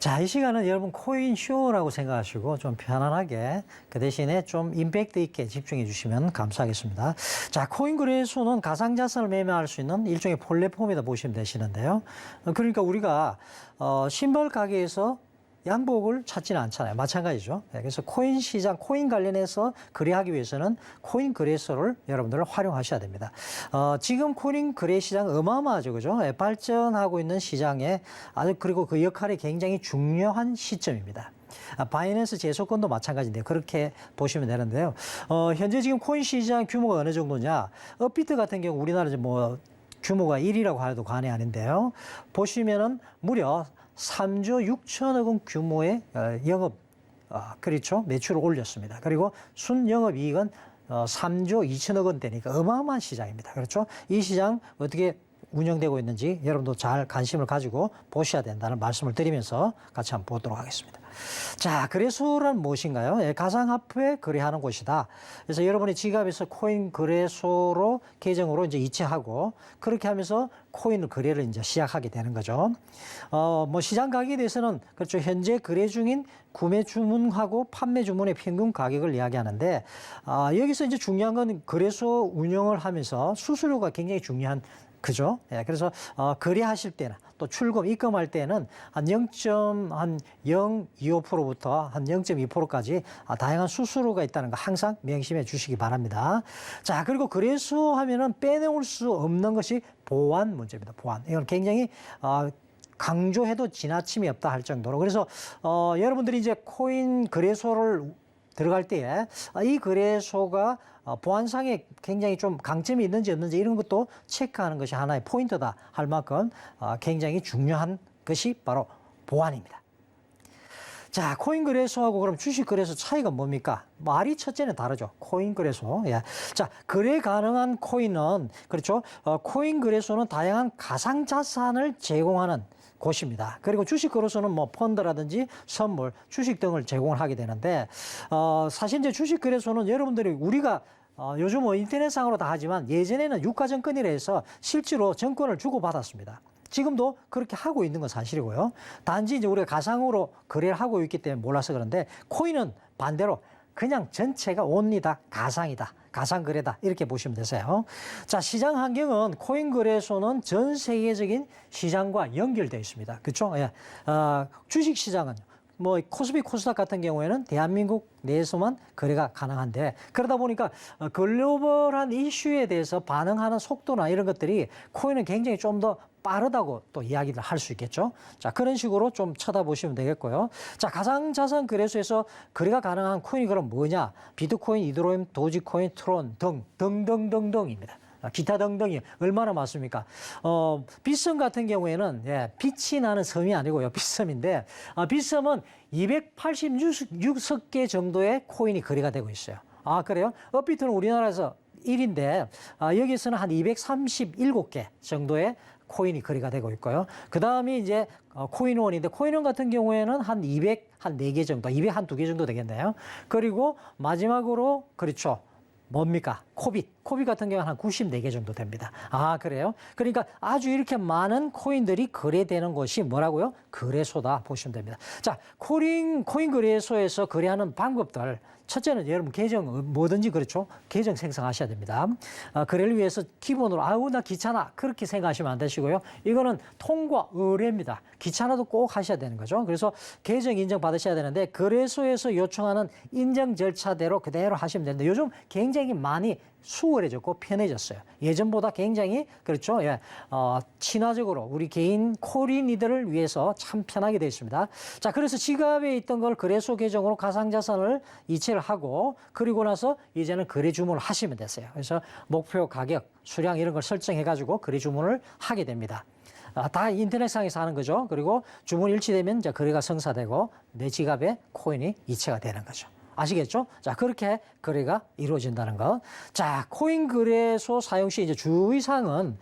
자, 이 시간은 여러분 코인 쇼라고 생각하시고 좀 편안하게 그 대신에 좀 임팩트 있게 집중해 주시면 감사하겠습니다. 자, 코인 거래소는 가상자산을 매매할 수 있는 일종의 플랫폼이다 보시면 되시는데요. 그러니까 우리가 신발 가게에서 양복을 찾지는 않잖아요. 마찬가지죠. 그래서 코인 시장, 코인 관련해서 거래하기 위해서는 코인 거래소를 여러분들 활용하셔야 됩니다. 지금 코인 거래 시장 어마어마하죠. 그죠? 발전하고 있는 시장에 아주 그리고 그 역할이 굉장히 중요한 시점입니다. 바이낸스 제소권도 마찬가지인데 그렇게 보시면 되는데요. 현재 지금 코인 시장 규모가 어느 정도냐? 업비트 같은 경우 우리나라 뭐 규모가 1위라고 해도 과언이 아닌데요. 보시면은 무려 3조 6천억 원 규모의 영업, 그렇죠. 매출을 올렸습니다. 그리고 순영업이익은 3조 2천억 원대니까 어마어마한 시장입니다. 그렇죠. 이 시장 어떻게 운영되고 있는지 여러분도 잘 관심을 가지고 보셔야 된다는 말씀을 드리면서 같이 한번 보도록 하겠습니다. 자, 거래소란 무엇인가요? 가상화폐 거래하는 곳이다. 그래서 여러분의 지갑에서 코인 거래소로 계정으로 이제 이체하고 그렇게 하면서 코인 거래를 이제 시작하게 되는 거죠. 뭐 시장 가격에 대해서는 그렇죠. 현재 거래 중인 구매 주문하고 판매 주문의 평균 가격을 이야기하는데 여기서 이제 중요한 건 거래소 운영을 하면서 수수료가 굉장히 중요한 그죠? 예, 그래서 거래하실 때는 또 출금, 입금할 때는 한 0.025%부터 한 0.2%까지 다양한 수수료가 있다는 거 항상 명심해 주시기 바랍니다. 자, 그리고 거래소 하면은 빼놓을 수 없는 것이 보안 문제입니다. 보안. 이건 굉장히 강조해도 지나침이 없다 할 정도로. 그래서 여러분들이 이제 코인 거래소를 들어갈 때에 이 거래소가 보안상에 굉장히 좀 강점이 있는지 없는지 이런 것도 체크하는 것이 하나의 포인트다 할 만큼 굉장히 중요한 것이 바로 보안입니다. 자, 코인 거래소하고 그럼 주식 거래소 차이가 뭡니까? 말이 첫째는 다르죠. 코인 거래소. 예. 자, 거래 가능한 코인은 그렇죠. 코인 거래소는 다양한 가상 자산을 제공하는 곳입니다. 그리고 주식 거래소는 뭐 펀드라든지 선물, 주식 등을 제공을 하게 되는데 사실 이제 주식 거래소는 여러분들이 우리가 요즘 뭐 인터넷상으로 다 하지만 예전에는 유가증권이라 해서 실제로 정권을 주고받았습니다. 지금도 그렇게 하고 있는 건 사실이고요. 단지 이제 우리가 가상으로 거래를 하고 있기 때문에 몰라서 그런데 코인은 반대로 그냥 전체가 온리다, 가상이다, 가상거래다 이렇게 보시면 되세요. 자, 시장 환경은 코인 거래소는 전 세계적인 시장과 연결되어 있습니다. 그렇죠? 예. 주식 시장은 뭐 코스피 코스닥 같은 경우에는 대한민국 내에서만 거래가 가능한데 그러다 보니까 글로벌한 이슈에 대해서 반응하는 속도나 이런 것들이 코인은 굉장히 좀 더 빠르다고 또 이야기를 할 수 있겠죠. 자, 그런 식으로 좀 쳐다보시면 되겠고요. 자, 가상자산 거래소에서 거래가 가능한 코인이 그럼 뭐냐? 비트코인, 이더리움, 도지코인, 트론 등등등등입니다. 기타 등등이 얼마나 많습니까? 빗썸 같은 경우에는 빛이 나는 섬이 아니고요. 빗썸인데 빗썸은 286개 정도의 코인이 거래가 되고 있어요. 아, 그래요? 업비트는 우리나라에서 1인데 여기서는 한 237개 정도의 코인이 거래가 되고 있고요. 그 다음에 이제 코인원인데 코인원 같은 경우에는 한 204개 정도, 202개 정도 되겠네요. 그리고 마지막으로 그렇죠. 뭡니까? 코빗 같은 경우는 한 94개 정도 됩니다. 아, 그래요? 그러니까 아주 이렇게 많은 코인들이 거래되는 것이 뭐라고요? 거래소다 보시면 됩니다. 자, 코인 거래소에서 거래하는 방법들. 첫째는 여러분 계정 뭐든지 그렇죠. 계정 생성하셔야 됩니다. 거래를 위해서 기본으로 아우 나 귀찮아 그렇게 생각하시면 안 되시고요. 이거는 통과 의뢰입니다. 귀찮아도 꼭 하셔야 되는 거죠. 그래서 계정 인정 받으셔야 되는데 거래소에서 요청하는 인정 절차대로 그대로 하시면 되는데 요즘 굉장히 많이 수월해졌고 편해졌어요. 예전보다 굉장히 그렇죠. 예, 친화적으로 우리 개인 코인이들을 위해서 참 편하게 되어 있습니다. 자, 그래서 지갑에 있던 걸 거래소 계정으로 가상자산을 이체를 하고 그리고 나서 이제는 거래 주문을 하시면 되세요. 그래서 목표 가격, 수량 이런 걸 설정해가지고 거래 주문을 하게 됩니다. 다 인터넷상에서 하는 거죠. 그리고 주문 일치되면 이제 거래가 성사되고 내 지갑에 코인이 이체가 되는 거죠. 아시겠죠? 자, 그렇게 거래가 이루어진다는 거. 자, 코인 거래소 사용 시 이제 주의사항은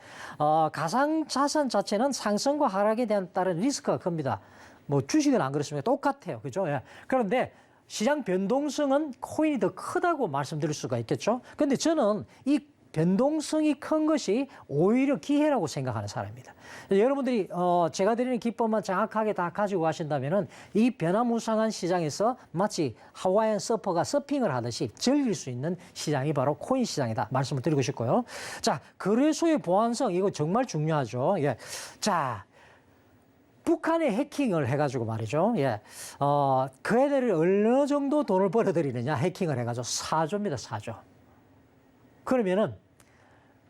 가상 자산 자체는 상승과 하락에 대한 따른 리스크가 큽니다. 뭐 주식은 안 그렇습니까? 똑같아요. 그죠? 예. 그런데 시장 변동성은 코인이 더 크다고 말씀드릴 수가 있겠죠? 근데 저는 이 변동성이 큰 것이 오히려 기회라고 생각하는 사람입니다. 여러분들이 제가 드리는 기법만 정확하게 다 가지고 가신다면은 이 변화무쌍한 시장에서 마치 하와이안 서퍼가 서핑을 하듯이 즐길 수 있는 시장이 바로 코인 시장이다 말씀을 드리고 싶고요. 자, 거래소의 보안성 이거 정말 중요하죠. 예. 자, 북한에 해킹을 해가지고 말이죠. 예. 그 애들이 어느 정도 돈을 벌어들이느냐 해킹을 해가지고 4조입니다. 4조. 그러면은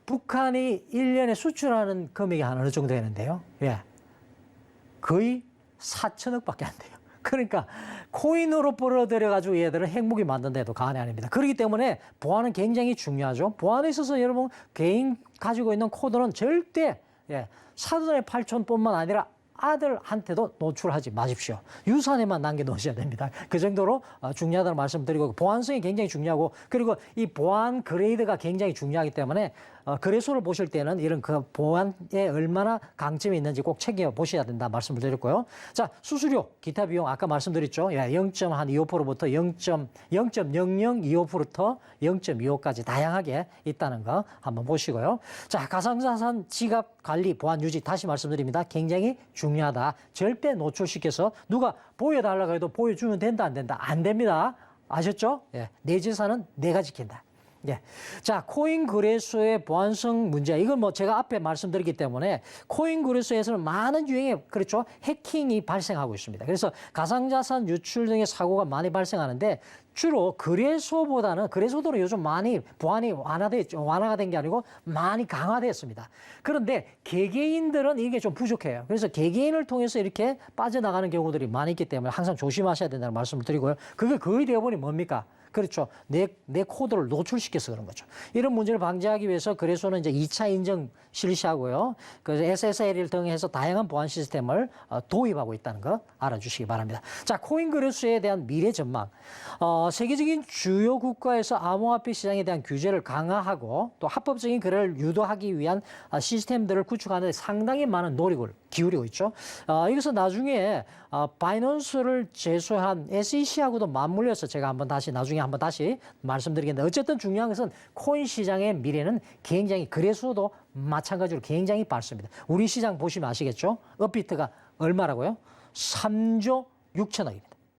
북한이 1년에 수출하는 금액이 한 어느 정도 되는데요. 예. 거의 4천억밖에 안 돼요. 그러니까 코인으로 벌어들여가지고 얘들은 핵무기 만든데도 과언이 아닙니다. 그렇기 때문에 보안은 굉장히 중요하죠. 보안에 있어서 여러분 개인 가지고 있는 코드는 절대 사돈의 8촌뿐만 아니라 아들한테도 노출하지 마십시오. 유산에만 남겨놓으셔야 됩니다. 그 정도로 중요하다는 말씀드리고 보안성이 굉장히 중요하고 그리고 이 보안 그레이드가 굉장히 중요하기 때문에 거래소를 보실 때는 이런 그 보안에 얼마나 강점이 있는지 꼭 챙겨보셔야 된다 말씀을 드렸고요. 자, 수수료, 기타 비용 아까 말씀드렸죠. 0.25%부터 0.0025%부터 0.25까지 다양하게 있다는 거 한번 보시고요. 자, 가상자산 지갑 관리, 보안 유지 다시 말씀드립니다. 굉장히 중요하다. 절대 노출시켜서 누가 보여달라고 해도 보여주면 된다 안 된다? 안 됩니다. 아셨죠? 내 재산은 내가 지킨다. 예. 자, 코인 거래소의 보안성 문제. 이건 뭐 제가 앞에 말씀드렸기 때문에 코인 거래소에서는 많은 유형의 그렇죠. 해킹이 발생하고 있습니다. 그래서 가상자산 유출 등의 사고가 많이 발생하는데 주로 거래소보다는 거래소들은 요즘 많이 보안이 완화가 된 게 아니고 많이 강화됐습니다. 그런데 개개인들은 이게 좀 부족해요. 그래서 개개인을 통해서 이렇게 빠져나가는 경우들이 많이 있기 때문에 항상 조심하셔야 된다는 말씀을 드리고요. 그게 거의 대부분이 뭡니까? 그렇죠. 내 코드를 노출시켜서 그런 거죠. 이런 문제를 방지하기 위해서 거래소는 이제 2차 인증 실시하고요. 그래서 SSL 등해서 다양한 보안 시스템을 도입하고 있다는 거 알아주시기 바랍니다. 자, 코인 거래소에 대한 미래 전망. 세계적인 주요 국가에서 암호화폐 시장에 대한 규제를 강화하고 또 합법적인 거래를 유도하기 위한 시스템들을 구축하는 데 상당히 많은 노력을 기울이고 있죠. 여기서 나중에 바이낸스를 제소한 SEC하고도 맞물려서 제가 나중에 한번 다시 말씀드리겠는데 어쨌든 중요한 것은 코인 시장의 미래는 굉장히 거래소도 마찬가지로 굉장히 밝습니다. 우리 시장 보시면 아시겠죠? 업비트가 얼마라고요? 3조 6천억입니다.